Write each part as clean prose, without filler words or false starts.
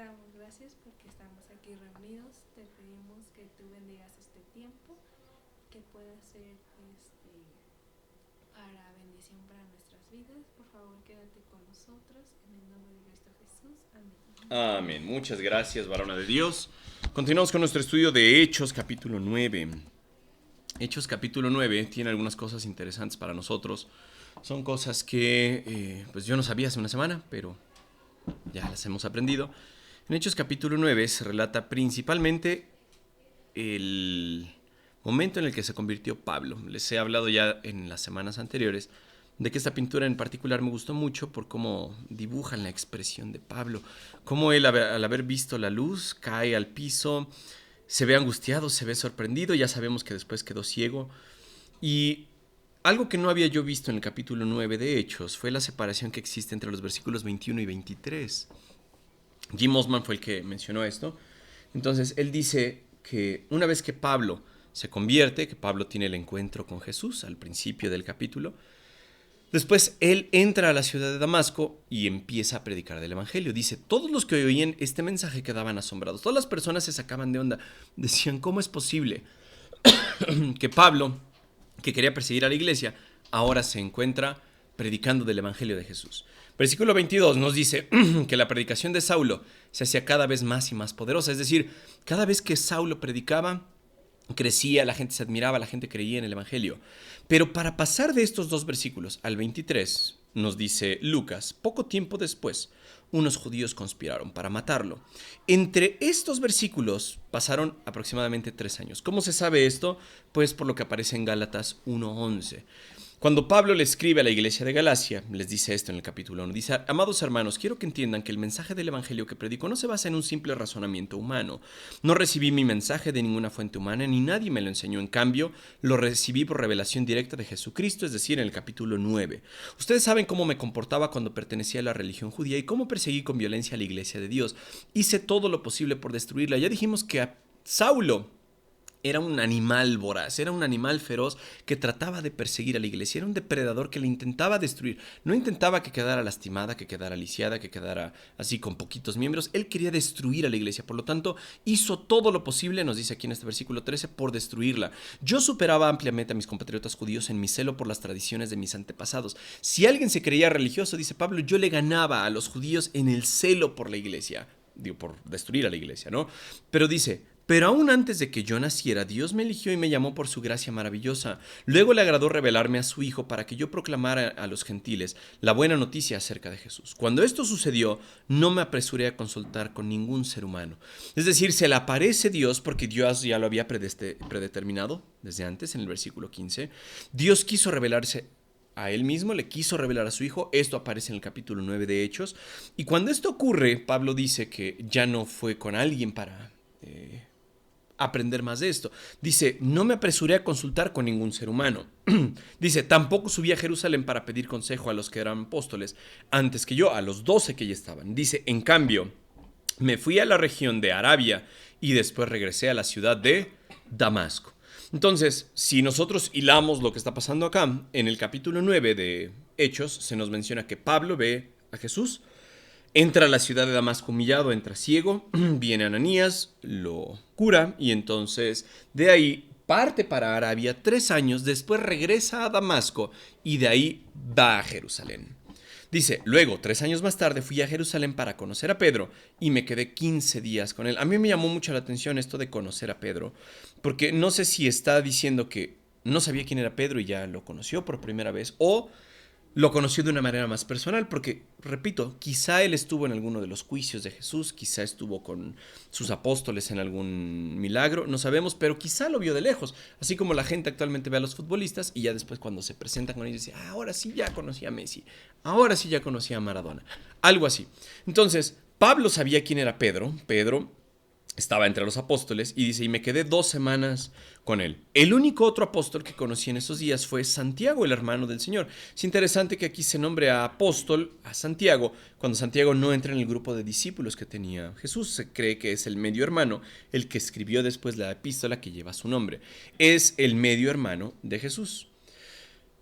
damos gracias porque estamos aquí reunidos. Te pedimos que tú bendigas este tiempo, que pueda ser para bendición para nuestras vidas. Por favor, quédate con nosotros. En el nombre de Cristo Jesús. Amén. Amén. Muchas gracias, varona de Dios. Continuamos con nuestro estudio de Hechos capítulo 9. Hechos capítulo 9 tiene algunas cosas interesantes para nosotros. Son cosas que pues yo no sabía hace una semana, pero ya las hemos aprendido. En Hechos capítulo 9 se relata principalmente el momento en el que se convirtió Pablo. Les he hablado ya en las semanas anteriores de que esta pintura en particular me gustó mucho por cómo dibujan la expresión de Pablo, cómo él al haber visto la luz cae al piso, se ve angustiado, se ve sorprendido, ya sabemos que después quedó ciego. Y algo que no había yo visto en el capítulo 9 de Hechos fue la separación que existe entre los versículos 21 y 23. Jim Osman fue el que mencionó esto. Entonces, él dice que una vez que Pablo se convierte, que Pablo tiene el encuentro con Jesús al principio del capítulo, después él entra a la ciudad de Damasco y empieza a predicar del evangelio. Dice, todos los que oían este mensaje quedaban asombrados. Todas las personas se sacaban de onda. Decían, ¿cómo es posible que Pablo, que quería perseguir a la iglesia, ahora se encuentra predicando del evangelio de Jesús? Versículo 22 nos dice que la predicación de Saulo se hacía cada vez más y más poderosa. Es decir, cada vez que Saulo predicaba, crecía, la gente se admiraba, la gente creía en el evangelio. Pero para pasar de estos dos versículos al 23, nos dice Lucas, poco tiempo después, unos judíos conspiraron para matarlo. Entre estos versículos pasaron aproximadamente 3 años. ¿Cómo se sabe esto? Pues por lo que aparece en Gálatas 1:11. Cuando Pablo le escribe a la iglesia de Galacia, les dice esto en el capítulo 1, dice, amados hermanos, quiero que entiendan que el mensaje del evangelio que predico no se basa en un simple razonamiento humano. No recibí mi mensaje de ninguna fuente humana, ni nadie me lo enseñó. En cambio, lo recibí por revelación directa de Jesucristo, es decir, en el capítulo 9. Ustedes saben cómo me comportaba cuando pertenecía a la religión judía y cómo perseguí con violencia a la iglesia de Dios. Hice todo lo posible por destruirla. Ya dijimos que a Saulo era un animal voraz, era un animal feroz que trataba de perseguir a la iglesia, era un depredador que le intentaba destruir, no intentaba que quedara lastimada, que quedara lisiada, que quedara así con poquitos miembros, él quería destruir a la iglesia, por lo tanto hizo todo lo posible, nos dice aquí en este versículo 13, por destruirla. Yo superaba ampliamente a mis compatriotas judíos en mi celo por las tradiciones de mis antepasados. Si alguien se creía religioso, dice Pablo, yo le ganaba a los judíos en el celo por la iglesia, digo, por destruir a la iglesia, ¿no? Pero dice, pero aún antes de que yo naciera, Dios me eligió y me llamó por su gracia maravillosa. Luego le agradó revelarme a su Hijo para que yo proclamara a los gentiles la buena noticia acerca de Jesús. Cuando esto sucedió, no me apresuré a consultar con ningún ser humano. Es decir, se le aparece Dios porque Dios ya lo había predeterminado desde antes, en el versículo 15. Dios quiso revelarse a él mismo, le quiso revelar a su Hijo. Esto aparece en el capítulo 9 de Hechos. Y cuando esto ocurre, Pablo dice que ya no fue con alguien para aprender más de esto. Dice, no me apresuré a consultar con ningún ser humano. Dice, tampoco subí a Jerusalén para pedir consejo a los que eran apóstoles antes que yo, a los 12 que ya estaban. Dice, en cambio, me fui a la región de Arabia y después regresé a la ciudad de Damasco. Entonces, si nosotros hilamos lo que está pasando acá, en el capítulo 9 de Hechos se nos menciona que Pablo ve a Jesús. Entra a la ciudad de Damasco humillado, entra ciego, viene Ananías, lo cura y entonces de ahí parte para Arabia 3 años, después regresa a Damasco y de ahí va a Jerusalén. Dice, luego, 3 años más tarde, fui a Jerusalén para conocer a Pedro y me quedé 15 días con él. A mí me llamó mucho la atención esto de conocer a Pedro, porque no sé si está diciendo que no sabía quién era Pedro y ya lo conoció por primera vez, o lo conoció de una manera más personal, porque, repito, quizá él estuvo en alguno de los juicios de Jesús, quizá estuvo con sus apóstoles en algún milagro, no sabemos, pero quizá lo vio de lejos, así como la gente actualmente ve a los futbolistas y ya después cuando se presentan con ellos dice, ahora sí ya conocí a Messi, ahora sí ya conocí a Maradona, algo así. Entonces, Pablo sabía quién era Pedro. Pedro estaba entre los apóstoles y dice, y me quedé 2 semanas con él. El único otro apóstol que conocí en esos días fue Santiago, el hermano del Señor. Es interesante que aquí se nombre a apóstol a Santiago, cuando Santiago no entra en el grupo de discípulos que tenía Jesús. Se cree que es el medio hermano, el que escribió después la epístola que lleva su nombre. Es el medio hermano de Jesús.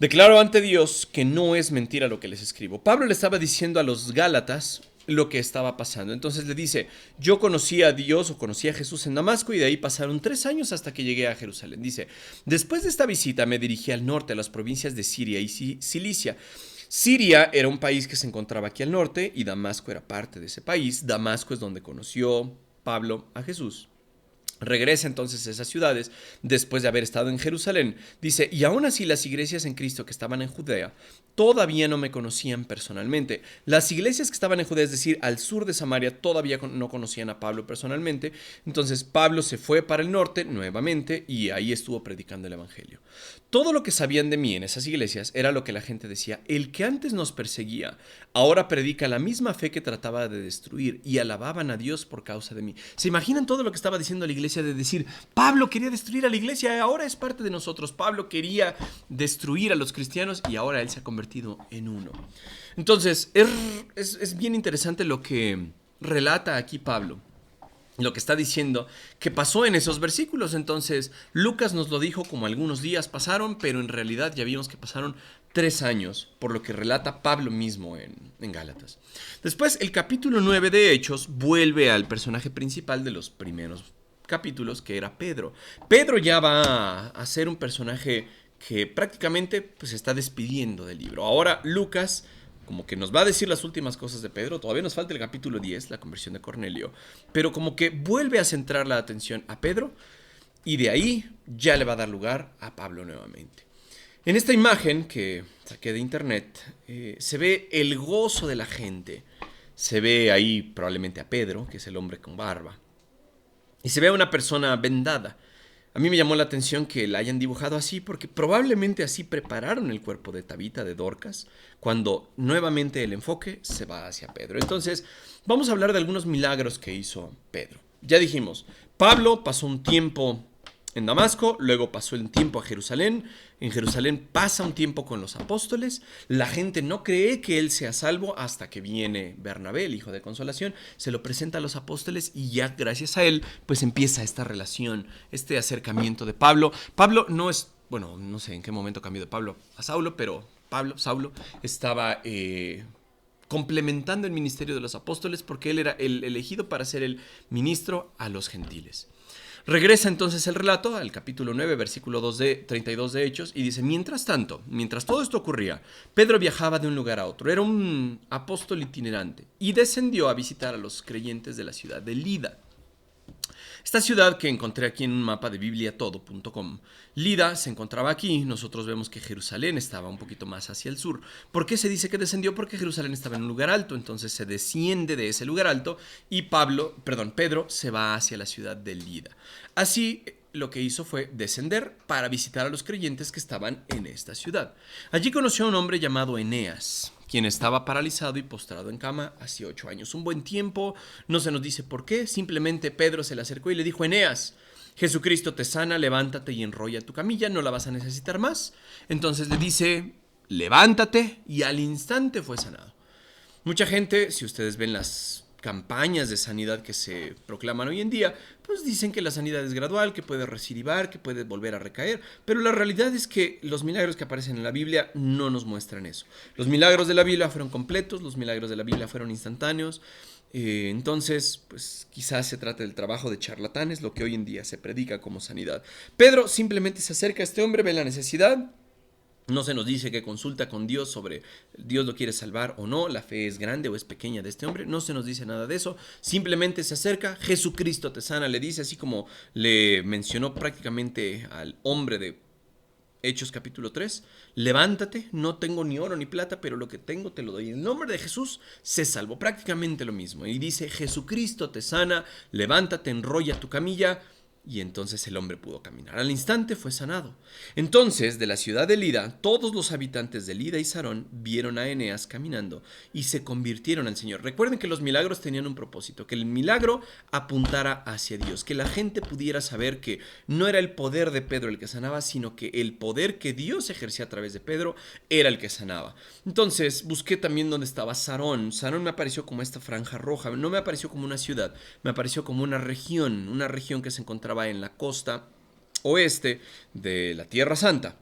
Declaro ante Dios que no es mentira lo que les escribo. Pablo le estaba diciendo a los Gálatas lo que estaba pasando. Entonces le dice, yo conocí a Dios o conocí a Jesús en Damasco y de ahí pasaron 3 años hasta que llegué a Jerusalén. Dice, después de esta visita me dirigí al norte, a las provincias de Siria y Cilicia. Siria era un país que se encontraba aquí al norte y Damasco era parte de ese país. Damasco es donde conoció Pablo a Jesús. Regresa entonces a esas ciudades después de haber estado en Jerusalén. Dice, y aún así las iglesias en Cristo que estaban en Judea todavía no me conocían personalmente. Las iglesias que estaban en Judea, es decir, al sur de Samaria, todavía no conocían a Pablo personalmente. Entonces Pablo se fue para el norte nuevamente y ahí estuvo predicando el evangelio. Todo lo que sabían de mí en esas iglesias era lo que la gente decía, el que antes nos perseguía, ahora predica la misma fe que trataba de destruir y alababan a Dios por causa de mí. ¿Se imaginan todo lo que estaba diciendo la iglesia de decir, Pablo quería destruir a la iglesia, ahora es parte de nosotros, Pablo quería destruir a los cristianos y ahora él se ha convertido en uno? Entonces, es bien interesante lo que relata aquí Pablo. Lo que está diciendo que pasó en esos versículos. Entonces Lucas nos lo dijo como algunos días pasaron, pero en realidad ya vimos que pasaron 3 años, por lo que relata Pablo mismo en Gálatas. Después el capítulo 9 de Hechos vuelve al personaje principal de los primeros capítulos, que era Pedro. Pedro ya va a ser un personaje que prácticamente pues, se está despidiendo del libro. Ahora Lucas como que nos va a decir las últimas cosas de Pedro. Todavía nos falta el capítulo 10, la conversión de Cornelio, pero como que vuelve a centrar la atención a Pedro y de ahí ya le va a dar lugar a Pablo nuevamente. En esta imagen que saqué de internet se ve el gozo de la gente. Se ve ahí probablemente a Pedro, que es el hombre con barba, y se ve a una persona vendada. A mí me llamó la atención que la hayan dibujado así porque probablemente así prepararon el cuerpo de Tabita, de Dorcas, cuando nuevamente el enfoque se va hacia Pedro. Entonces, vamos a hablar de algunos milagros que hizo Pedro. Ya dijimos, Pablo pasó un tiempo en Damasco, luego pasó el tiempo a Jerusalén. En Jerusalén pasa un tiempo con los apóstoles. La gente no cree que él sea salvo hasta que viene Bernabé, el hijo de consolación, se lo presenta a los apóstoles y ya gracias a él pues empieza esta relación, este acercamiento de Pablo. Pablo no es, bueno, no sé en qué momento cambió de Pablo a Saulo, pero Saulo estaba complementando el ministerio de los apóstoles porque él era el elegido para ser el ministro a los gentiles. Regresa entonces el relato al capítulo 9, versículo 32 de Hechos, y dice, mientras tanto, mientras todo esto ocurría, Pedro viajaba de un lugar a otro, era un apóstol itinerante, y descendió a visitar a los creyentes de la ciudad de Lida. Esta ciudad que encontré aquí en un mapa de bibliatodo.com, Lida se encontraba aquí. Nosotros vemos que Jerusalén estaba un poquito más hacia el sur. ¿Por qué se dice que descendió? Porque Jerusalén estaba en un lugar alto, entonces se desciende de ese lugar alto y Pedro se va hacia la ciudad de Lida. Así lo que hizo fue descender para visitar a los creyentes que estaban en esta ciudad. Allí conoció a un hombre llamado Eneas, quien estaba paralizado y postrado en cama hacía 8 años. Un buen tiempo, no se nos dice por qué, simplemente Pedro se le acercó y le dijo, Eneas, Jesucristo te sana, levántate y enrolla tu camilla, no la vas a necesitar más. Entonces le dice, levántate, y al instante fue sanado. Mucha gente, si ustedes ven las campañas de sanidad que se proclaman hoy en día, pues dicen que la sanidad es gradual, que puede recidivar, que puede volver a recaer, pero la realidad es que los milagros que aparecen en la Biblia no nos muestran eso. Los milagros de la Biblia fueron completos, los milagros de la Biblia fueron instantáneos. Entonces, pues quizás se trate del trabajo de charlatanes, lo que hoy en día se predica como sanidad. Pedro simplemente se acerca a este hombre, ve la necesidad. No se nos dice que consulta con Dios sobre Dios lo quiere salvar o no, la fe es grande o es pequeña de este hombre, no se nos dice nada de eso, simplemente se acerca, Jesucristo te sana, le dice, así como le mencionó prácticamente al hombre de Hechos capítulo 3, levántate, no tengo ni oro ni plata, pero lo que tengo te lo doy. En el nombre de Jesús se salvó, prácticamente lo mismo. Y dice, Jesucristo te sana, levántate, enrolla tu camilla. Y entonces el hombre pudo caminar. Al instante fue sanado. Entonces, de la ciudad de Lida, todos los habitantes de Lida y Sarón vieron a Eneas caminando y se convirtieron al Señor. Recuerden que los milagros tenían un propósito, que el milagro apuntara hacia Dios, que la gente pudiera saber que no era el poder de Pedro el que sanaba, sino que el poder que Dios ejercía a través de Pedro era el que sanaba. Entonces, busqué también dónde estaba Sarón. Sarón me apareció como esta franja roja, no me apareció como una ciudad, me apareció como una región que se encontraba en la costa oeste de la Tierra Santa.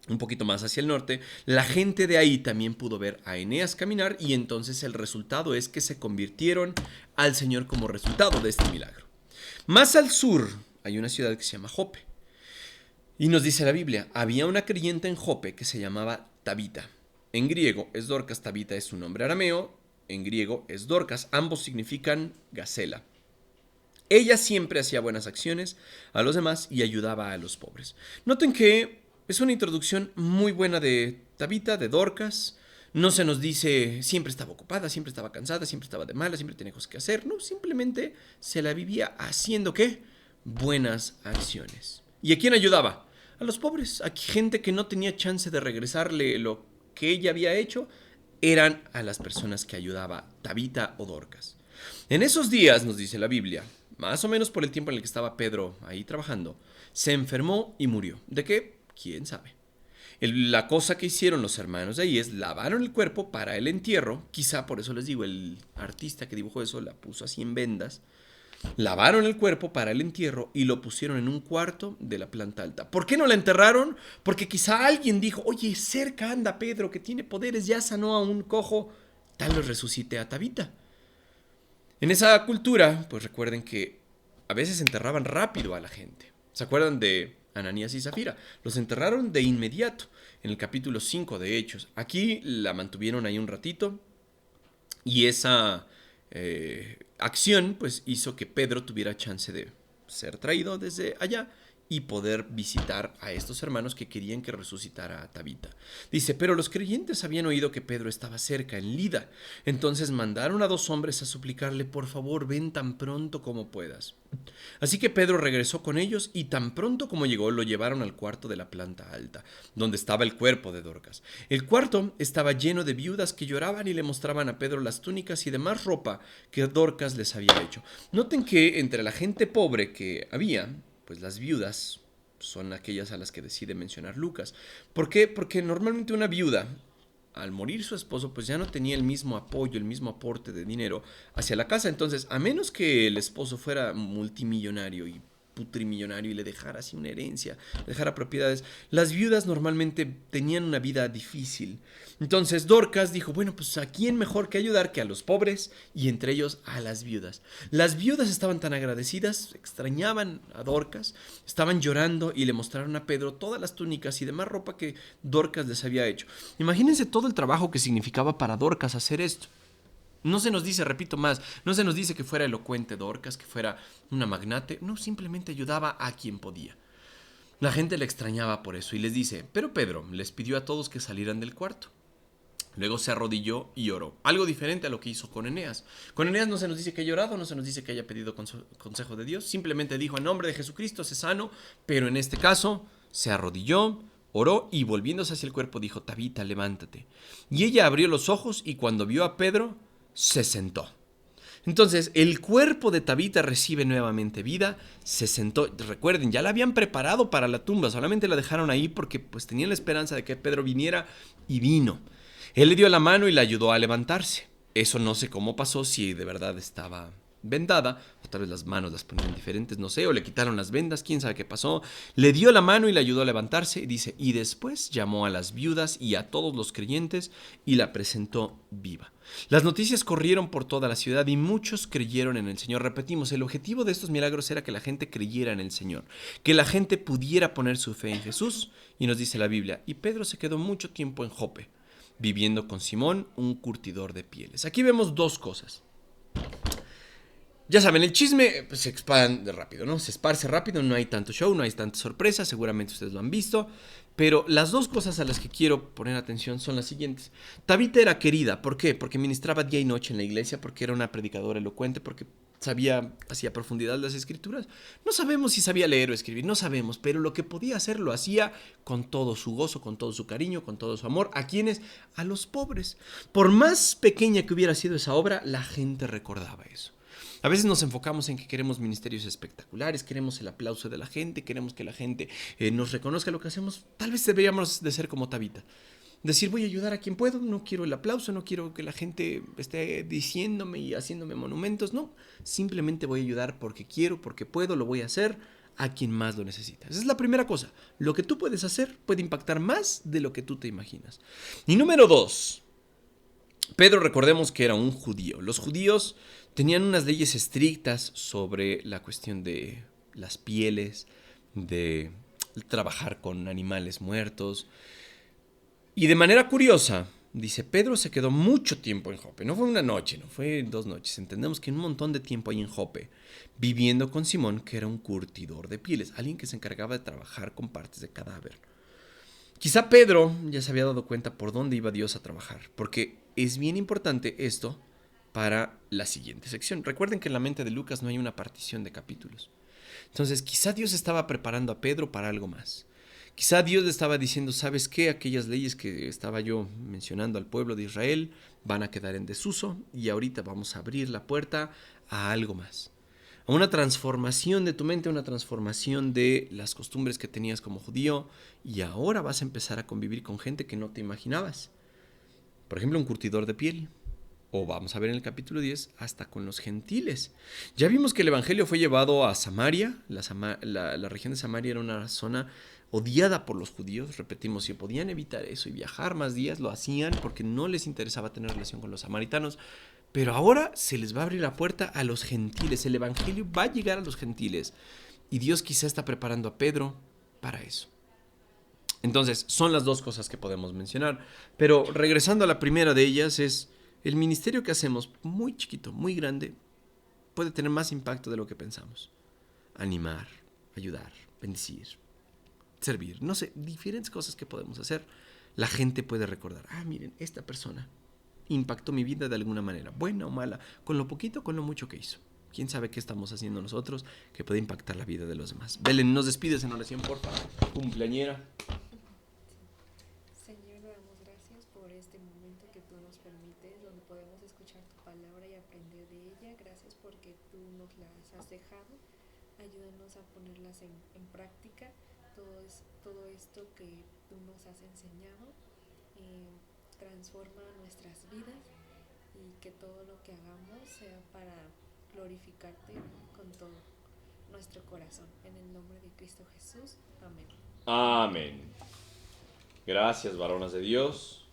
un poquito más hacia el norte, la gente de ahí también pudo ver a Eneas caminar y entonces el resultado es que se convirtieron al Señor como resultado de este milagro. Más al sur hay una ciudad que se llama Jope. Y nos dice la Biblia, había una creyente en Jope que se llamaba Tabita. En griego es Dorcas, Tabita es su nombre arameo, en griego es Dorcas, ambos significan gacela. Ella siempre hacía buenas acciones a los demás y ayudaba a los pobres. Noten que es una introducción muy buena de Tabita, de Dorcas. No se nos dice siempre estaba ocupada, siempre estaba cansada, siempre estaba de mala, siempre tenía cosas que hacer. No, simplemente se la vivía haciendo ¿qué? Buenas acciones. ¿Y a quién ayudaba? A los pobres, a gente que no tenía chance de regresarle lo que ella había hecho, eran a las personas que ayudaba Tabita o Dorcas. En esos días, nos dice la Biblia, más o menos por el tiempo en el que estaba Pedro ahí trabajando, se enfermó y murió. ¿De qué? ¿Quién sabe? La cosa que hicieron los hermanos de ahí es lavaron el cuerpo para el entierro. Quizá por eso les digo, el artista que dibujó eso la puso así en vendas. Lavaron el cuerpo para el entierro y lo pusieron en un cuarto de la planta alta. ¿Por qué no la enterraron? Porque quizá alguien dijo, oye, cerca anda Pedro que tiene poderes, ya sanó a un cojo, tal lo resucite a Tabita. En esa cultura, pues recuerden que a veces enterraban rápido a la gente. ¿Se acuerdan de Ananías y Zafira? Los enterraron de inmediato en el capítulo 5 de Hechos. Aquí la mantuvieron ahí un ratito y esa acción pues hizo que Pedro tuviera chance de ser traído desde allá y poder visitar a estos hermanos que querían que resucitara a Tabita. Dice, pero los creyentes habían oído que Pedro estaba cerca, en Lida. Entonces mandaron a 2 hombres a suplicarle, por favor, ven tan pronto como puedas. Así que Pedro regresó con ellos y tan pronto como llegó lo llevaron al cuarto de la planta alta, donde estaba el cuerpo de Dorcas. El cuarto estaba lleno de viudas que lloraban y le mostraban a Pedro las túnicas y demás ropa que Dorcas les había hecho. Noten que entre la gente pobre que había, pues las viudas son aquellas a las que decide mencionar Lucas. ¿Por qué? Porque normalmente una viuda, al morir su esposo, pues ya no tenía el mismo apoyo, el mismo aporte de dinero hacia la casa. Entonces, a menos que el esposo fuera multimillonario y putrimillonario y le dejara así una herencia, le dejara propiedades, las viudas normalmente tenían una vida difícil. Entonces Dorcas dijo, bueno, pues ¿a quién mejor que ayudar que a los pobres? Y entre ellos a las viudas. Las viudas estaban tan agradecidas, extrañaban a Dorcas, estaban llorando y le mostraron a Pedro todas las túnicas y demás ropa que Dorcas les había hecho. Imagínense todo el trabajo que significaba para Dorcas hacer esto. No se nos dice, repito más, no se nos dice que fuera elocuente Dorcas, que fuera una magnate, no, simplemente ayudaba a quien podía. La gente le extrañaba por eso y les dice, pero Pedro les pidió a todos que salieran del cuarto. Luego se arrodilló y oró, algo diferente a lo que hizo con Eneas. Con Eneas no se nos dice que haya orado, no se nos dice que haya pedido consejo de Dios, simplemente dijo en nombre de Jesucristo, sé sano, pero en este caso se arrodilló, oró y volviéndose hacia el cuerpo dijo, Tabita, levántate. Y ella abrió los ojos y cuando vio a Pedro, se sentó. Entonces, el cuerpo de Tabita recibe nuevamente vida, se sentó. Recuerden, ya la habían preparado para la tumba, solamente la dejaron ahí porque pues tenían la esperanza de que Pedro viniera y vino. Él le dio la mano y la ayudó a levantarse. Eso no sé cómo pasó, si de verdad estaba vendada, o tal vez las manos las ponían diferentes, no sé, o le quitaron las vendas, quién sabe qué pasó. Le dio la mano y le ayudó a levantarse, y dice, y después llamó a las viudas y a todos los creyentes y la presentó viva. Las noticias corrieron por toda la ciudad y muchos creyeron en el Señor. Repetimos, el objetivo de estos milagros era que la gente creyera en el Señor, que la gente pudiera poner su fe en Jesús, y nos dice la Biblia, y Pedro se quedó mucho tiempo en Jope, viviendo con Simón, un curtidor de pieles. Aquí vemos 2 cosas. Ya saben, el chisme pues, se expande rápido, ¿no? Se esparce rápido, no hay tanto show, no hay tanta sorpresa, seguramente ustedes lo han visto. Pero las 2 cosas a las que quiero poner atención son las siguientes. Tabita era querida, ¿por qué? Porque ministraba día y noche en la iglesia, porque era una predicadora elocuente, porque sabía, hacía profundidad las escrituras. No sabemos si sabía leer o escribir, no sabemos, pero lo que podía hacer lo hacía con todo su gozo, con todo su cariño, con todo su amor. ¿A quiénes? A los pobres. Por más pequeña que hubiera sido esa obra, la gente recordaba eso. A veces nos enfocamos en que queremos ministerios espectaculares, queremos el aplauso de la gente, queremos que la gente nos reconozca lo que hacemos. Tal vez deberíamos de ser como Tabita. Decir, voy a ayudar a quien puedo, no quiero el aplauso, no quiero que la gente esté diciéndome y haciéndome monumentos, no. Simplemente voy a ayudar porque quiero, porque puedo, lo voy a hacer a quien más lo necesita. Esa es la primera cosa. Lo que tú puedes hacer puede impactar más de lo que tú te imaginas. Y número 2. Pedro, recordemos que era un judío. Los judíos tenían unas leyes estrictas sobre la cuestión de las pieles, de trabajar con animales muertos. Y de manera curiosa, dice, Pedro se quedó mucho tiempo en Jope. No fue una noche, no fue 2 noches. Entendemos que un montón de tiempo ahí en Jope, viviendo con Simón, que era un curtidor de pieles, alguien que se encargaba de trabajar con partes de cadáver. Quizá Pedro ya se había dado cuenta por dónde iba Dios a trabajar, porque es bien importante esto para la siguiente sección. Recuerden que en la mente de Lucas no hay una partición de capítulos. Entonces, quizá Dios estaba preparando a Pedro para algo más. Quizá Dios le estaba diciendo, ¿sabes qué? Aquellas leyes que estaba yo mencionando al pueblo de Israel van a quedar en desuso y ahorita vamos a abrir la puerta a algo más. A una transformación de tu mente, una transformación de las costumbres que tenías como judío y ahora vas a empezar a convivir con gente que no te imaginabas. Por ejemplo, un curtidor de piel. O vamos a ver en el capítulo 10, hasta con los gentiles. Ya vimos que el evangelio fue llevado a Samaria. La región de Samaria era una zona odiada por los judíos. Repetimos, si podían evitar eso y viajar más días, lo hacían porque no les interesaba tener relación con los samaritanos. Pero ahora se les va a abrir la puerta a los gentiles. El evangelio va a llegar a los gentiles. Y Dios quizá está preparando a Pedro para eso. Entonces, son las dos cosas que podemos mencionar. Pero regresando a la primera de ellas es... El ministerio que hacemos, muy chiquito, muy grande, puede tener más impacto de lo que pensamos. Animar, ayudar, bendecir, servir, no sé, diferentes cosas que podemos hacer. La gente puede recordar, miren, esta persona impactó mi vida de alguna manera, buena o mala, con lo poquito o con lo mucho que hizo. ¿Quién sabe qué estamos haciendo nosotros que puede impactar la vida de los demás? Belén, nos despides en oración, por favor. Cumpleañera. Señor, damos gracias por este momento que tú nos permites, donde podemos escuchar tu palabra y aprender de ella. Gracias porque tú nos las has dejado. Ayúdanos a ponerlas en práctica. Todo esto que tú nos has enseñado transforma nuestras vidas y que todo lo que hagamos sea para glorificarte con todo nuestro corazón. En el nombre de Cristo Jesús. Amén. Amén. Gracias, varonas de Dios.